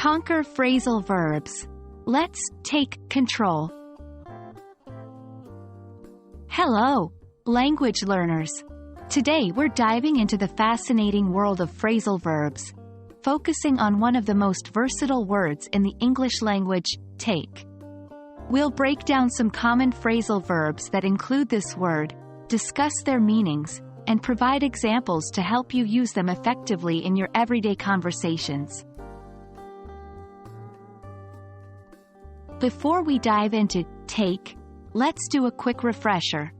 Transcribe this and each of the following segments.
Conquer phrasal verbs. Let's take control. Hello, language learners. Today we're diving into the fascinating world of phrasal verbs, focusing on one of the most versatile words in the English language, take. We'll break down some common phrasal verbs that include this word, discuss their meanings, and provide examples to help you use them effectively in your everyday conversations. Before we dive into take, let's do a quick refresher.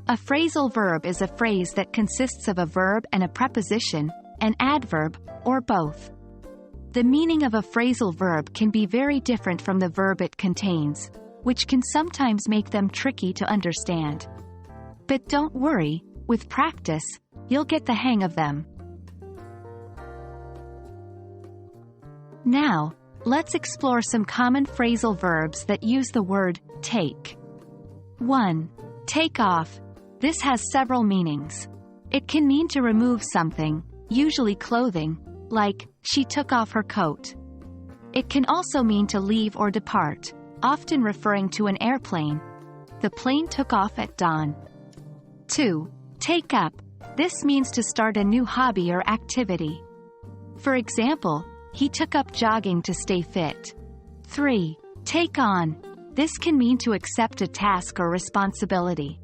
A phrasal verb is a phrase that consists of a verb and a preposition, an adverb, or both. The meaning of a phrasal verb can be very different from the verb it contains, which can sometimes make them tricky to understand. But don't worry, with practice, you'll get the hang of them. Now, let's explore some common phrasal verbs that use the word take. 1. Take off. This has several meanings. It can mean to remove something, usually clothing, like, she took off her coat. It can also mean to leave or depart, often referring to an airplane. The plane took off at dawn. 2. Take up. This means to start a new hobby or activity. For example, he took up jogging to stay fit. 3. Take on. This can mean to accept a task or responsibility.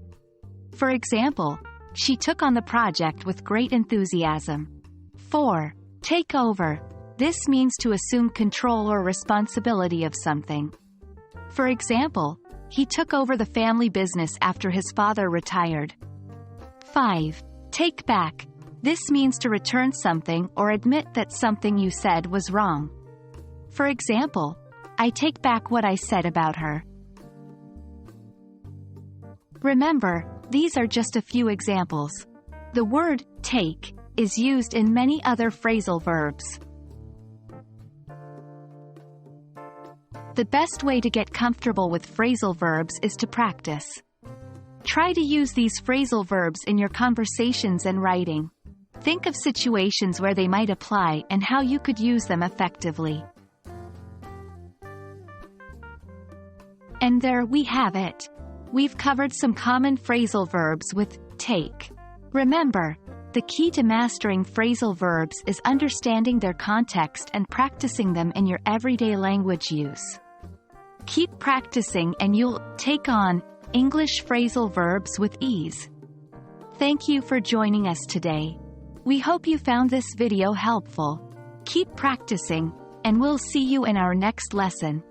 For example, she took on the project with great enthusiasm. 4. Take over. This means to assume control or responsibility of something. For example, he took over the family business after his father retired. 5. Take back. This means to return something or admit that something you said was wrong. For example, I take back what I said about her. Remember, these are just a few examples. The word take is used in many other phrasal verbs. The best way to get comfortable with phrasal verbs is to practice. Try to use these phrasal verbs in your conversations and writing. Think of situations where they might apply and how you could use them effectively. And there we have it. We've covered some common phrasal verbs with take. Remember, the key to mastering phrasal verbs is understanding their context and practicing them in your everyday language use. Keep practicing and you'll take on English phrasal verbs with ease. Thank you for joining us today. We hope you found this video helpful. Keep practicing, and we'll see you in our next lesson.